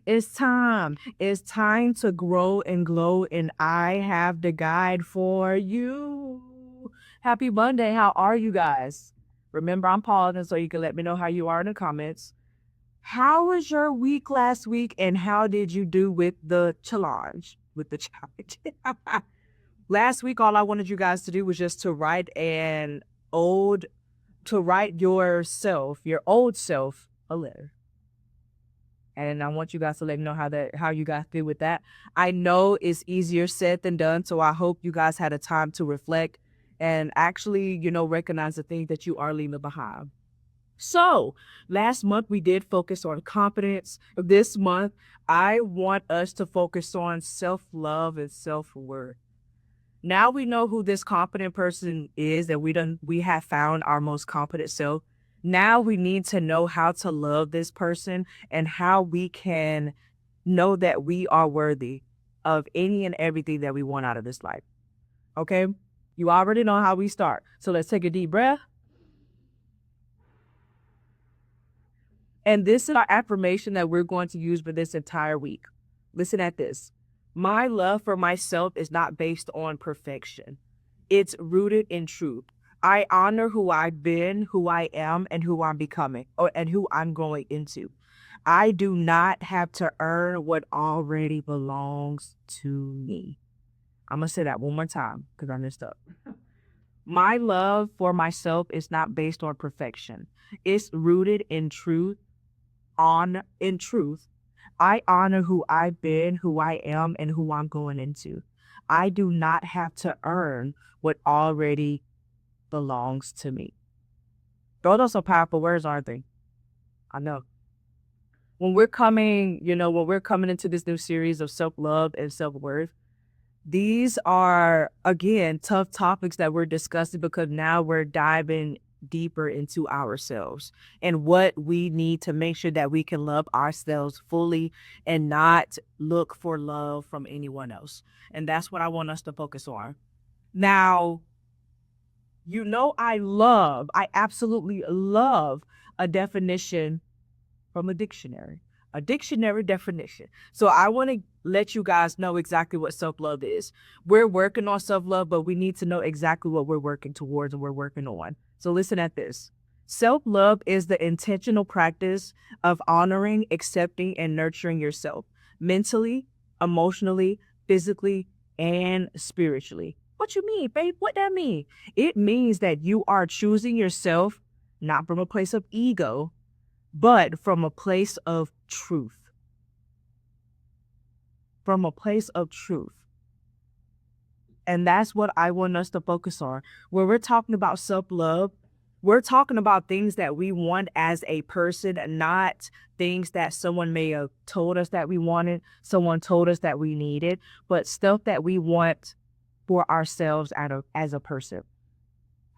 It's time to grow and glow, and I have the guide for you. Happy Monday. How are you guys? Remember, I'm pausing so you can let me know how you are in the comments. How was your week last week, and how did you do with the challenge? Last week, all I wanted you guys to do was just to write your old self, a letter. And I want you guys to let me know how you guys did with that. I know it's easier said than done, so I hope you guys had a time to reflect and actually, recognize the things that you are leaving behind. So, last month we did focus on confidence. This month, I want us to focus on self-love and self-worth. Now we know who this confident person is, and we have found our most confident self. Now we need to know how to love this person and how we can know that we are worthy of any and everything that we want out of this life. Okay? You already know how we start. So let's take a deep breath. And this is our affirmation that we're going to use for this entire week. Listen at this. My love for myself is not based on perfection. It's rooted in truth. I honor who I've been, who I am, and who I'm becoming, and who I'm growing into. I do not have to earn what already belongs to me. I'm going to say that one more time because I messed up. My love for myself is not based on perfection. It's rooted in truth. In truth, I honor who I've been, who I am, and who I'm going into. I do not have to earn what already belongs to me. Those are some powerful words, aren't they? I know. When we're coming into this new series of self-love and self-worth, these are, again, tough topics that we're discussing because now we're diving deeper into ourselves and what we need to make sure that we can love ourselves fully and not look for love from anyone else. And that's what I want us to focus on. Now, I absolutely love a definition from a dictionary definition. So I want to let you guys know exactly what self-love is. We're working on self-love, but we need to know exactly what we're working towards and we're working on. So listen at this. Self-love is the intentional practice of honoring, accepting, and nurturing yourself mentally, emotionally, physically, and spiritually. What you mean, babe? What that mean? It means that you are choosing yourself not from a place of ego, but from a place of truth. From a place of truth. And that's what I want us to focus on. When we're talking about self-love, we're talking about things that we want as a person, not things that someone may have told us that we wanted, someone told us that we needed, but stuff that we want for ourselves as a person.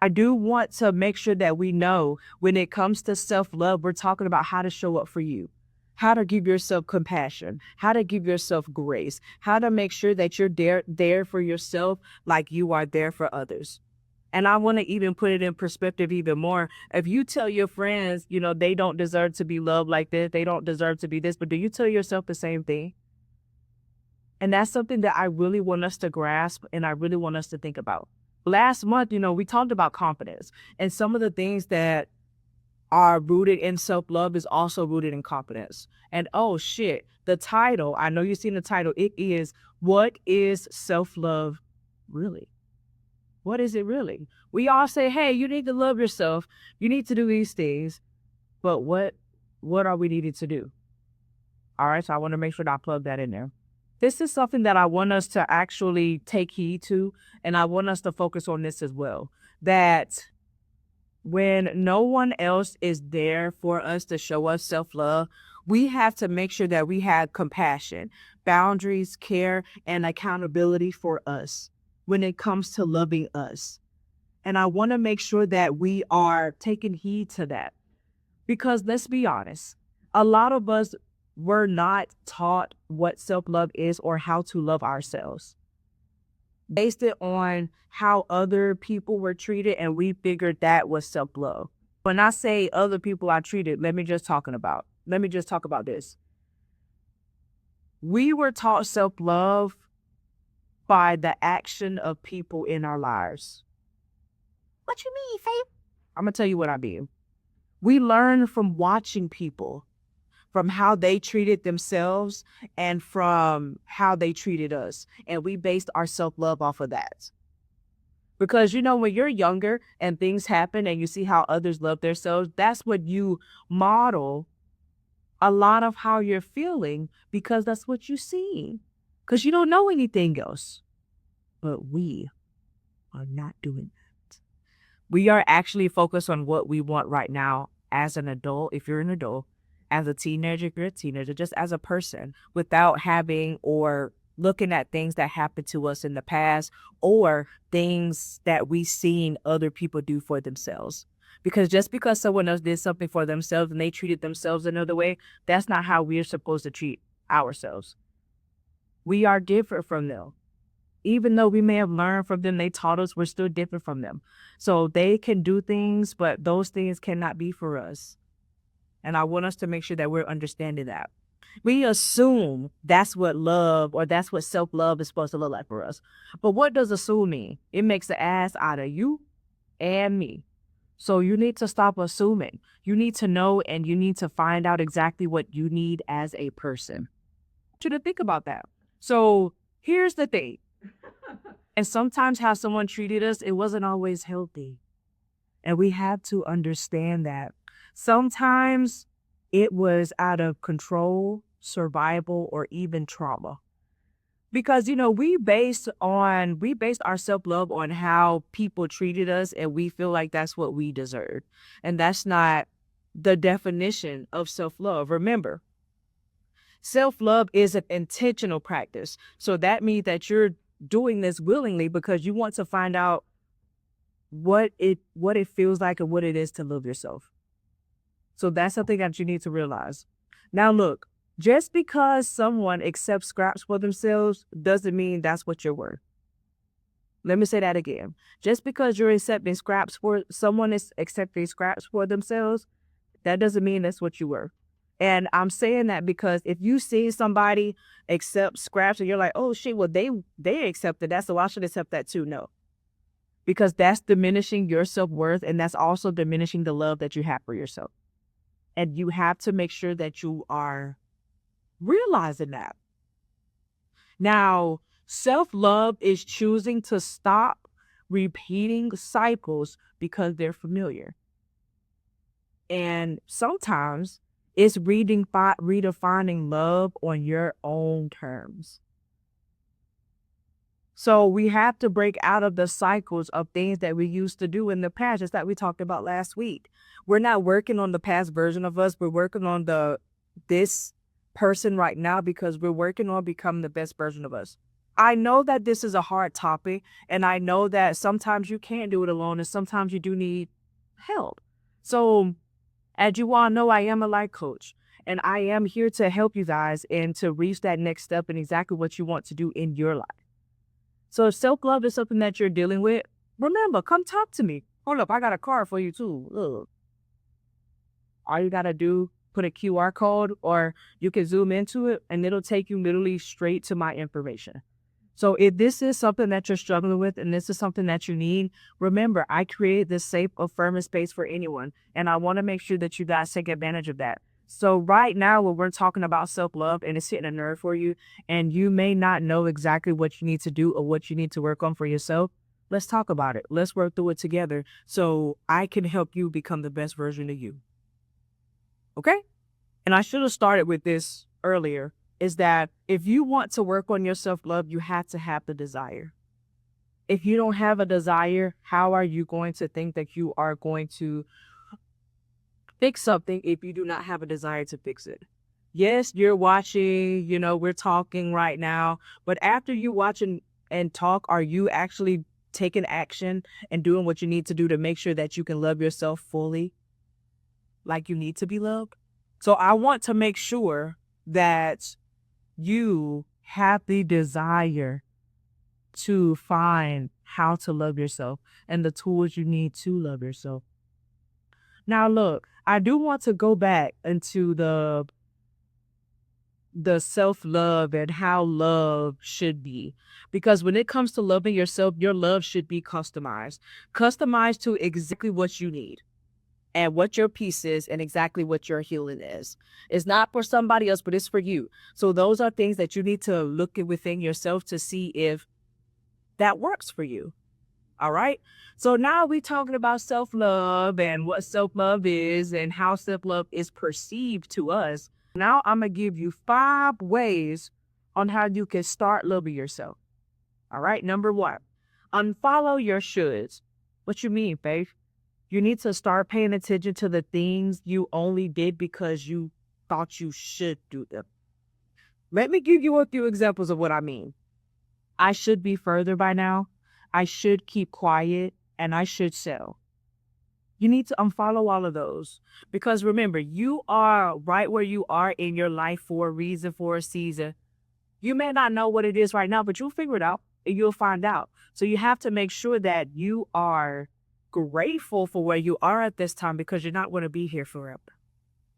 I do want to make sure that we know when it comes to self-love, we're talking about how to show up for you, how to give yourself compassion, how to give yourself grace, how to make sure that you're there for yourself like you are there for others. And I want to even put it in perspective even more. If you tell your friends, they don't deserve to be loved like this, they don't deserve to be this, but do you tell yourself the same thing? And that's something that I really want us to grasp and I really want us to think about. Last month, we talked about confidence, and some of the things that are rooted in self-love is also rooted in confidence. And oh shit, the title, I know you've seen the title, it is, what is self-love really? What is it really? We all say, hey, you need to love yourself. You need to do these things. But what are we needed to do? All right, so I want to make sure that I plug that in there. This is something that I want us to actually take heed to, and I want us to focus on this as well, that when no one else is there for us to show us self-love, we have to make sure that we have compassion, boundaries, care, and accountability for us when it comes to loving us. And I want to make sure that we are taking heed to that. Because let's be honest, a lot of us were not taught what self-love is or how to love ourselves. Based it on how other people were treated, and we figured that was self-love. When I say other people I treated, let me just talk about this. We were taught self-love by the action of people in our lives. What you mean, Faith? I'm gonna tell you what I mean. We learn from watching people, from how they treated themselves and from how they treated us. And we based our self-love off of that. Because when you're younger and things happen and you see how others love themselves, that's what you model a lot of how you're feeling because that's what you see. Because you don't know anything else. But we are not doing that. We are actually focused on what we want right now as an adult, if you're an adult, as a teenager, if you're a teenager, just as a person, without having or looking at things that happened to us in the past or things that we seen other people do for themselves. Because just because someone else did something for themselves and they treated themselves another way, that's not how we're supposed to treat ourselves. We are different from them. Even though we may have learned from them, they taught us, we're still different from them. So they can do things, but those things cannot be for us. And I want us to make sure that we're understanding that. We assume that's what love or that's what self-love is supposed to look like for us. But what does assume mean? It makes the ass out of you and me. So you need to stop assuming. You need to know and you need to find out exactly what you need as a person. I want you to think about that. So here's the thing. And sometimes how someone treated us, it wasn't always healthy. And we have to understand that. Sometimes it was out of control, survival, or even trauma. Because we based our self-love on how people treated us and we feel like that's what we deserve. And that's not the definition of self-love. Remember, self-love is an intentional practice. So that means that you're doing this willingly because you want to find out what it feels like and what it is to love yourself. So that's something that you need to realize. Now look, just because someone accepts scraps for themselves doesn't mean that's what you're worth. Let me say that again. Just because you're accepting scraps for someone is accepting scraps for themselves, that doesn't mean that's what you were. And I'm saying that because if you see somebody accept scraps and you're like, oh shit, well they accepted that, so I should accept that too. No. Because that's diminishing your self-worth and that's also diminishing the love that you have for yourself. And you have to make sure that you are realizing that. Now, self-love is choosing to stop repeating cycles because they're familiar. And sometimes it's redefining love on your own terms. So we have to break out of the cycles of things that we used to do in the past, just like we talked about last week. We're not working on the past version of us. We're working on this person right now because we're working on becoming the best version of us. I know that this is a hard topic, and I know that sometimes you can't do it alone, and sometimes you do need help. So as you all know, I am a life coach, and I am here to help you guys and to reach that next step and exactly what you want to do in your life. So if self-love is something that you're dealing with, remember, come talk to me. Hold up, I got a card for you too. Look. All you gotta do, put a QR code or you can zoom into it and it'll take you literally straight to my information. So if this is something that you're struggling with and this is something that you need, remember, I created this safe, affirming space for anyone. And I want to make sure that you guys take advantage of that. So right now, when we're talking about self-love and it's hitting a nerve for you, and you may not know exactly what you need to do or what you need to work on for yourself, let's talk about it. Let's work through it together so I can help you become the best version of you. Okay? And I should have started with this earlier, is that if you want to work on your self-love, you have to have the desire. If you don't have a desire, how are you going to think that you are going to fix something if you do not have a desire to fix it? Yes, you're watching, we're talking right now, but after you watch and talk, are you actually taking action and doing what you need to do to make sure that you can love yourself fully like you need to be loved? So I want to make sure that you have the desire to find how to love yourself and the tools you need to love yourself. Now look, I do want to go back into the self-love and how love should be. Because when it comes to loving yourself, your love should be customized. Customized to exactly what you need and what your peace is and exactly what your healing is. It's not for somebody else, but it's for you. So those are things that you need to look at within yourself to see if that works for you. All right. So now we talking about self-love and what self-love is and how self-love is perceived to us. Now I'm gonna give you 5 ways on how you can start loving yourself. All right. Number 1, unfollow your shoulds. What you mean, babe? You need to start paying attention to the things you only did because you thought you should do them. Let me give you a few examples of what I mean. I should be further by now. I should keep quiet and I should sell. You need to unfollow all of those because remember, you are right where you are in your life for a reason, for a season. You may not know what it is right now, but you'll figure it out and you'll find out. So you have to make sure that you are grateful for where you are at this time because you're not going to be here forever.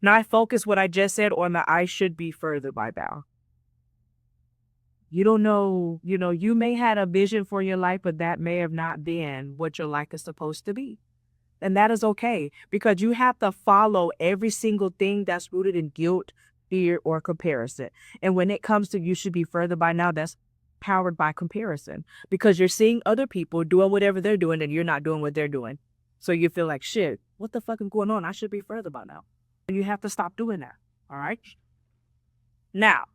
Now I focus what I just said on the I should be further by now. You don't know, you may had a vision for your life, but that may have not been what your life is supposed to be. And that is okay because you have to follow every single thing that's rooted in guilt, fear, or comparison. And when it comes to you should be further by now, that's powered by comparison because you're seeing other people doing whatever they're doing and you're not doing what they're doing. So you feel like, shit, what the fuck is going on? I should be further by now. And you have to stop doing that. All right. Now,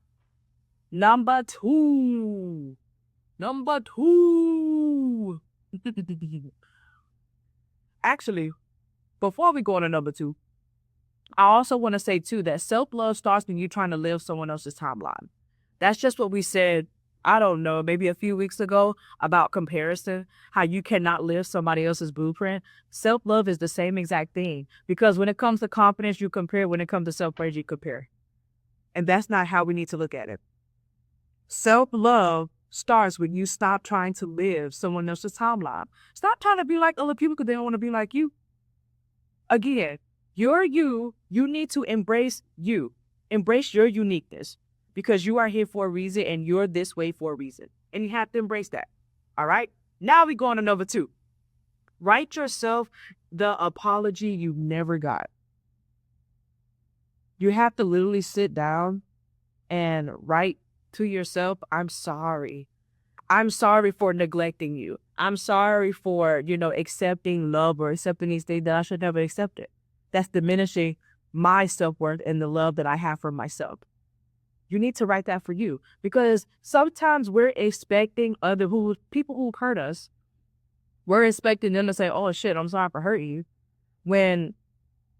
number 2. Number 2. Actually, before we go on to number 2, I also want to say too that self-love starts when you're trying to live someone else's timeline. That's just what we said, I don't know, maybe a few weeks ago about comparison, how you cannot live somebody else's blueprint. Self-love is the same exact thing because when it comes to confidence, you compare. When it comes to self-praise, you compare. And that's not how we need to look at it. Self-love starts when you stop trying to live someone else's timeline. Stop trying to be like other people because they don't want to be like you. Again, you're you. You need to embrace you. Embrace your uniqueness because you are here for a reason and you're this way for a reason. And you have to embrace that. All right? Now we go on to number 2. Write yourself the apology you never got. You have to literally sit down and write to yourself, I'm sorry. I'm sorry for neglecting you. I'm sorry for, accepting love or accepting these things that I should never accept it. That's diminishing my self-worth and the love that I have for myself. You need to write that for you because sometimes we're expecting people who hurt us, we're expecting them to say, oh shit, I'm sorry for hurting you. When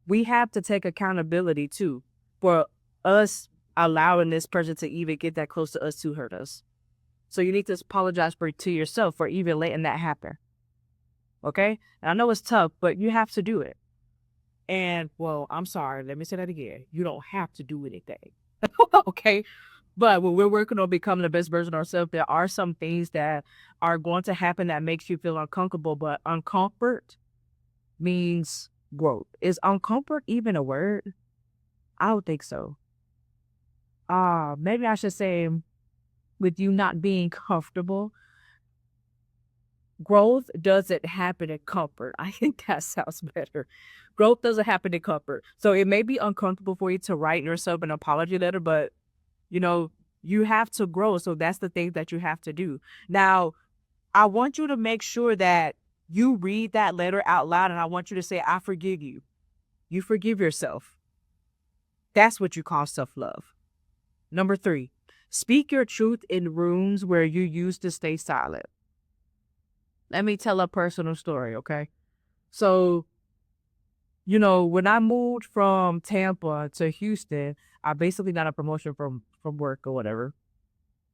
we have to take accountability too for us allowing this person to even get that close to us to hurt us. So you need to apologize to yourself for even letting that happen. Okay? And I know it's tough, but you have to do it. And, well, I'm sorry. Let me say that again. You don't have to do anything. Okay? But when we're working on becoming the best version of ourselves, there are some things that are going to happen that makes you feel uncomfortable. But uncomfort means growth. Is uncomfort even a word? I don't think so. Maybe I should say with you not being comfortable, growth doesn't happen in comfort. I think that sounds better. Growth doesn't happen in comfort. So it may be uncomfortable for you to write yourself an apology letter, but you have to grow. So that's the thing that you have to do. Now, I want you to make sure that you read that letter out loud and I want you to say, I forgive you. You forgive yourself. That's what you call self-love. Number 3, speak your truth in rooms where you used to stay silent. Let me tell a personal story, okay? So, when I moved from Tampa to Houston, I basically got a promotion from work or whatever.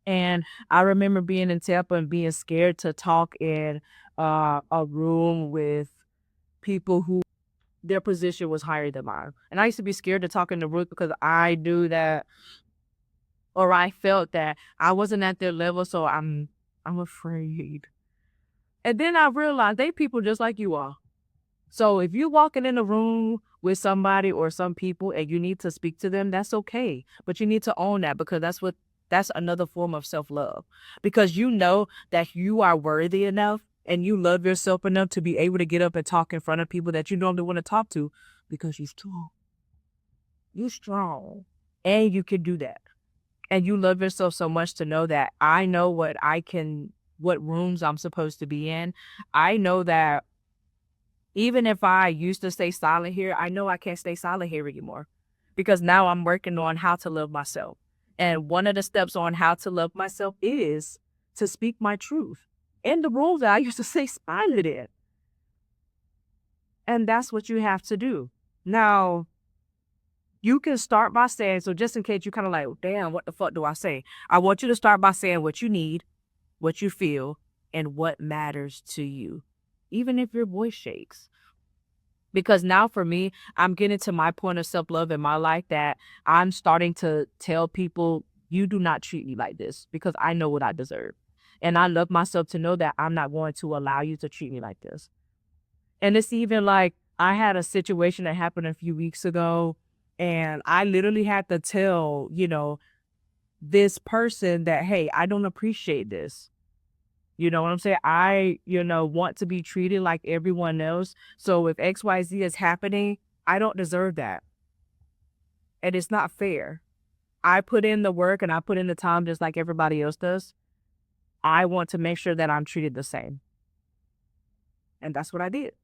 And I remember being in Tampa and being scared to talk in a room with people who their position was higher than mine. And I used to be scared to talk in the room because I knew that, or I felt that I wasn't at their level, so I'm afraid. And then I realized they people just like you are. So if you're walking in a room with somebody or some people and you need to speak to them, that's okay. But you need to own that, because that's another form of self-love. Because you know that you are worthy enough and you love yourself enough to be able to get up and talk in front of people that you normally want to talk to, because you're strong. You're strong. And you can do that. And you love yourself so much to know that I know what rooms I'm supposed to be in. I know that even if I used to stay silent here, I know I can't stay silent here anymore, because now I'm working on how to love myself. And one of the steps on how to love myself is to speak my truth in the rooms that I used to stay silent in. And that's what you have to do. Now, you can start by saying, so just in case you kind of like, damn, what the fuck do I say? I want you to start by saying what you need, what you feel, and what matters to you, even if your voice shakes. Because now for me, I'm getting to my point of self-love in my life that I'm starting to tell people, you do not treat me like this, because I know what I deserve. And I love myself to know that I'm not going to allow you to treat me like this. And it's even like, I had a situation that happened a few weeks ago, and I literally had to tell, this person that, hey, I don't appreciate this. You know what I'm saying? I, want to be treated like everyone else. So if XYZ is happening, I don't deserve that. And it's not fair. I put in the work and I put in the time just like everybody else does. I want to make sure that I'm treated the same. And that's what I did.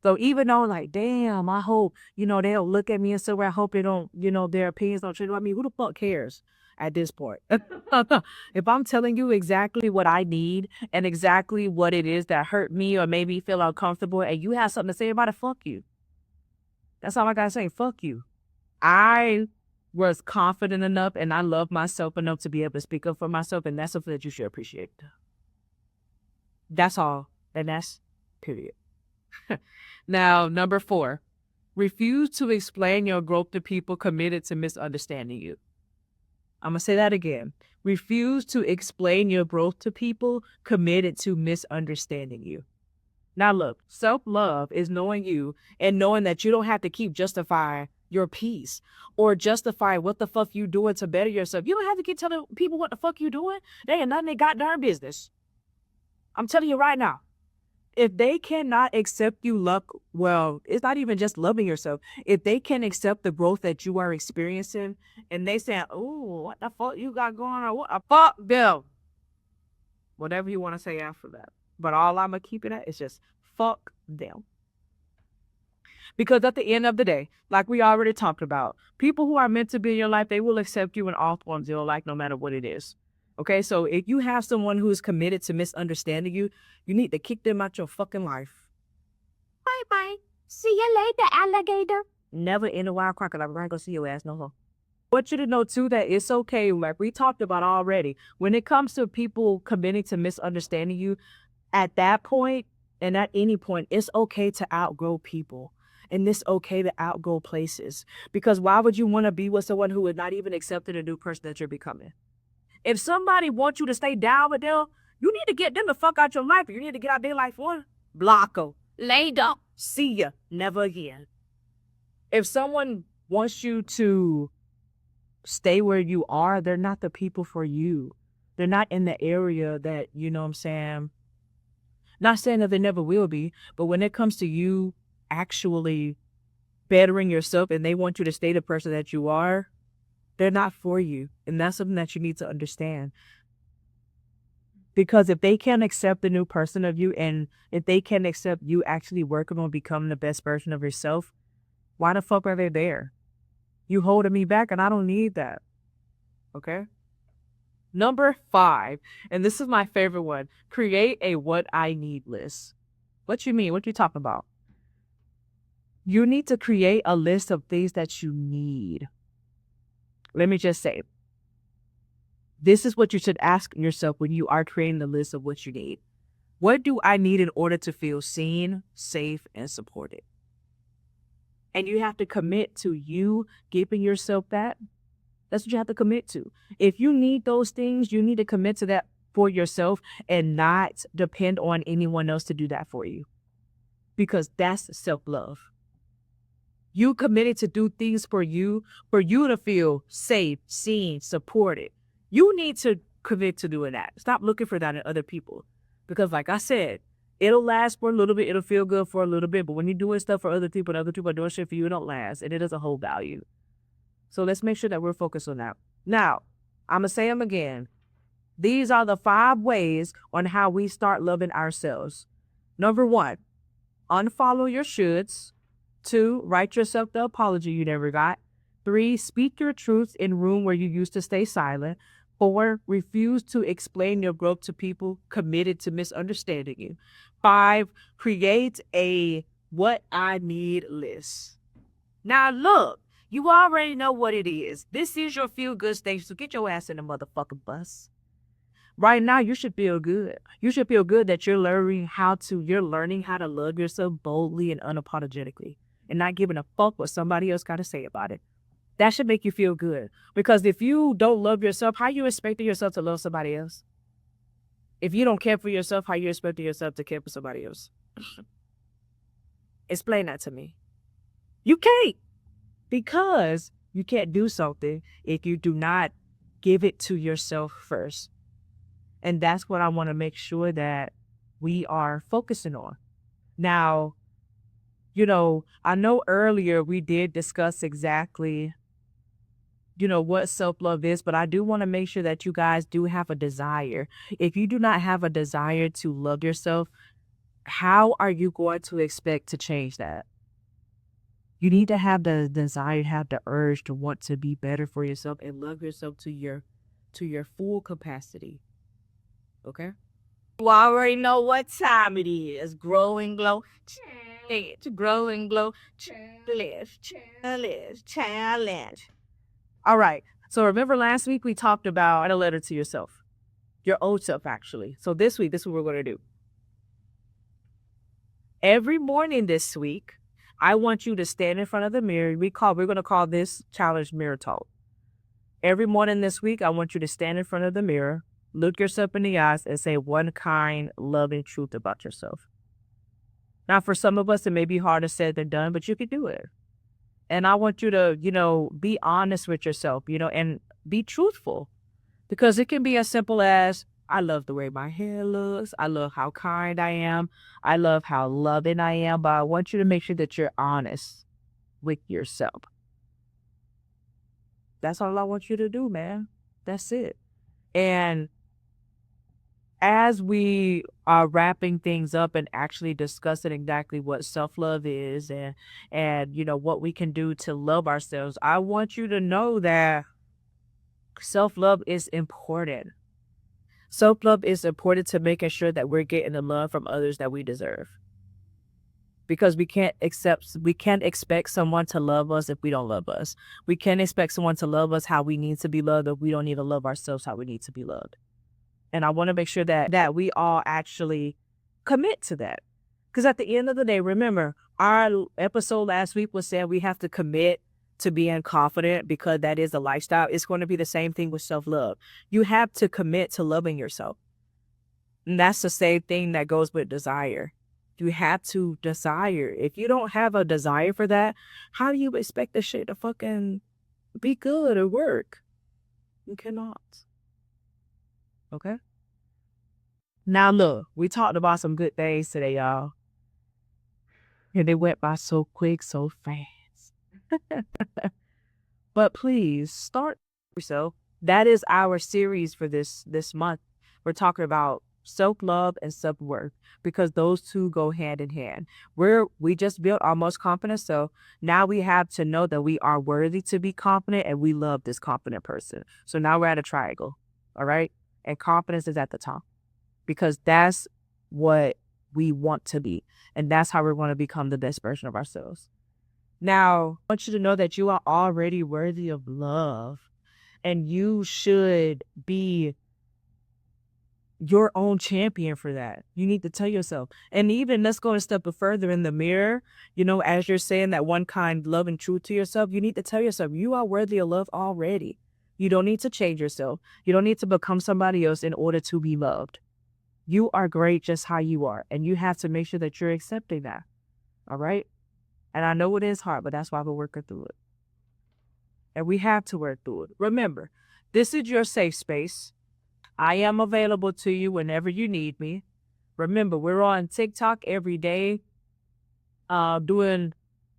So even though, like, damn, I hope, they'll look at me and say, well, I hope they don't, their opinions don't change. I mean, who the fuck cares at this point? If I'm telling you exactly what I need and exactly what it is that hurt me or made me feel uncomfortable, and you have something to say about it, fuck you. That's all I gotta say. Fuck you. I was confident enough and I love myself enough to be able to speak up for myself, and that's something that you should appreciate. That's all. And that's period. Now, number 4, refuse to explain your growth to people committed to misunderstanding you. I'm going to say that again. Refuse to explain your growth to people committed to misunderstanding you. Now, look, self-love is knowing you and knowing that you don't have to keep justifying your peace or justify what the fuck you doing to better yourself. You don't have to keep telling people what the fuck you doing. They ain't none of their goddamn business. I'm telling you right now. If they cannot accept you well, it's not even just loving yourself. If they can accept the growth that you are experiencing and they say, oh, what the fuck you got going on? What the fuck, Bill? Whatever you want to say after that. But all I'm going to keep it at is just fuck them. Because at the end of the day, like we already talked about, people who are meant to be in your life, they will accept you in all forms of your life, no matter what it is. Okay, so if you have someone who is committed to misunderstanding you, you need to kick them out your fucking life. Bye-bye. See you later, alligator. Never in a wild crocodile. We're not going to see your ass no more. I want you to know, too, that it's okay, like we talked about already. When it comes to people committing to misunderstanding you, at that point and at any point, it's okay to outgrow people. And it's okay to outgrow places. Because why would you want to be with someone who would not even accept the new person that you're becoming? If somebody wants you to stay down with them, you need to get them the fuck out your life. You need to get out their life one. Block them. Later. See ya. Never again. If someone wants you to stay where you are, they're not the people for you. They're not in the area that, you know what I'm saying? Not saying that they never will be, but when it comes to you actually bettering yourself and they want you to stay the person that you are, they're not for you. And that's something that you need to understand. Because if they can't accept the new person of you, and if they can't accept you actually working on becoming the best version of yourself, why the fuck are they there? You holding me back and I don't need that. Okay? Number 5, and this is my favorite one, create a what I need list. What you mean? What you talking about? You need to create a list of things that you need. Let me just say, this is what you should ask yourself when you are creating the list of what you need. What do I need in order to feel seen, safe, and supported? And you have to commit to you giving yourself that. That's what you have to commit to. If you need those things, you need to commit to that for yourself and not depend on anyone else to do that for you. because that's self-love. You committed to do things for you to feel safe, seen, supported. You need to commit to doing that. Stop looking for that in other people. Because like I said, it'll last for a little bit, it'll feel good for a little bit, but when you're doing stuff for other people and other people are doing shit for you, it don't last and it doesn't hold value. So let's make sure that we're focused on that. Now, I'm going to say them again. These are the 5 ways on how we start loving ourselves. Number 1, unfollow your shoulds. 2, write yourself the apology you never got. 3, speak your truths in room where you used to stay silent. 4, refuse to explain your growth to people committed to misunderstanding you. 5, create a what I need list. Now look, you already know what it is. This is your feel good stage, so get your ass in the motherfucking bus. Right now, you should feel good. You should feel good that you're learning how to love yourself boldly and unapologetically and not giving a fuck what somebody else got to say about it. That should make you feel good. Because if you don't love yourself, how you expecting yourself to love somebody else? If you don't care for yourself, how you expecting yourself to care for somebody else? Explain that to me. You can't. Because you can't do something if you do not give it to yourself first. And that's what I want to make sure that we are focusing on. Now, I know earlier we did discuss exactly, what self-love is, but I do want to make sure that you guys do have a desire. If you do not have a desire to love yourself, how are you going to expect to change that? You need to have the desire, have the urge to want to be better for yourself and love yourself to your full capacity. Okay? You already know what time it is. Grow and glow. Challenge. Grow and glow. Challenge. All right. So remember last week we talked about write a letter to yourself. Your old self, actually. So this week, this is what we're going to do. Every morning this week, I want you to stand in front of the mirror. We're going to call this challenge mirror talk. Every morning this week, I want you to stand in front of the mirror, look yourself in the eyes, and say one kind, loving truth about yourself. Now, for some of us, it may be harder said than done, but you can do it. And I want you to, be honest with yourself, and be truthful. Because it can be as simple as, I love the way my hair looks. I love how kind I am. I love how loving I am. But I want you to make sure that you're honest with yourself. That's all I want you to do, man. That's it. And as we are wrapping things up and actually discussing exactly what self-love is and what we can do to love ourselves, I want you to know that self-love is important. Self-love is important to making sure that we're getting the love from others that we deserve. Because we can't expect someone to love us if we don't love us. We can't expect someone to love us how we need to be loved if we don't even love ourselves how we need to be loved. And I want to make sure that we all actually commit to that. Because at the end of the day, remember, our episode last week was saying we have to commit to being confident because that is a lifestyle. It's going to be the same thing with self-love. You have to commit to loving yourself. And that's the same thing that goes with desire. You have to desire. If you don't have a desire for that, how do you expect this shit to fucking be good or work? You cannot. Okay? Now look, we talked about some good things today, y'all. And they went by so quick, so fast. But please start yourself. That is our series for this month. We're talking about self-love and self-worth because those two go hand in hand. We just built our most confident self. Now we have to know that we are worthy to be confident and we love this confident person. So now we're at a triangle. All right. And confidence is at the top because that's what we want to be. And that's how we're going to become the best version of ourselves. Now, I want you to know that you are already worthy of love and you should be your own champion for that. You need to tell yourself. And even let's go a step further in the mirror, as you're saying that one kind love and truth to yourself, you need to tell yourself you are worthy of love already. You don't need to change yourself. You don't need to become somebody else in order to be loved. You are great just how you are. And you have to make sure that you're accepting that. All right. And I know it is hard, but that's why we're working through it. And we have to work through it. Remember, this is your safe space. I am available to you whenever you need me. Remember, we're on TikTok every day. Doing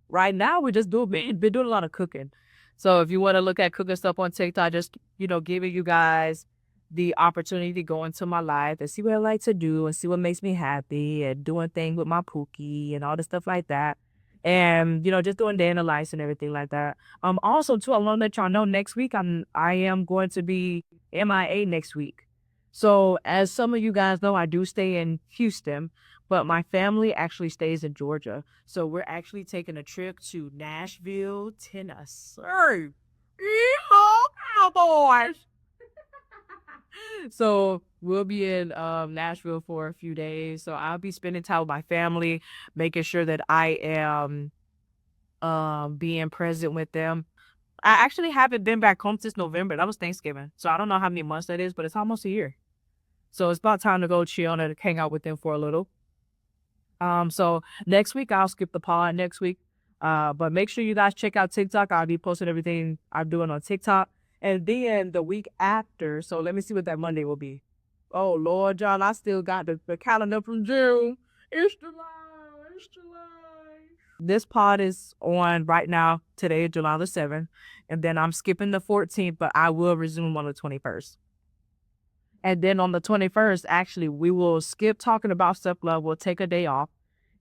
right now, we're just doing been doing a lot of cooking. So if you want to look at cooking stuff on TikTok, just giving you guys the opportunity to go into my life and see what I like to do and see what makes me happy and doing things with my Pookie and all the stuff like that. And just doing day in the life and everything like that. Also too, I want to let y'all know next week I am going to be MIA next week. So as some of you guys know, I do stay in Houston, but my family actually stays in Georgia. So we're actually taking a trip to Nashville, Tennessee. Yeehaw, Cowboys! So we'll be in Nashville for a few days. So I'll be spending time with my family, making sure that I am being present with them. I actually haven't been back home since November. That was Thanksgiving. So I don't know how many months that is, but it's almost a year. So it's about time to go chill and hang out with them for a little. So next week I'll skip the pod next week. But make sure you guys check out TikTok. I'll be posting everything I'm doing on TikTok. And then the week after, so let me see what that Monday will be. Oh Lord, John, I still got the calendar from June. It's July. It's July. This pod is on right now. Today is July the 7th. And then I'm skipping the 14th, but I will resume on the 21st. And then on the 21st, actually, we will skip talking about self-love. We'll take a day off.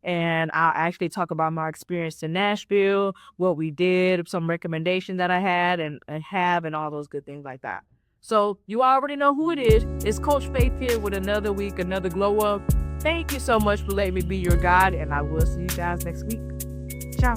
And I'll actually talk about my experience in Nashville, what we did, some recommendations that I had and have, and all those good things like that. So you already know who it is. It's Coach Faith here with another week, another glow up. Thank you so much for letting me be your guide, and I will see you guys next week. Ciao.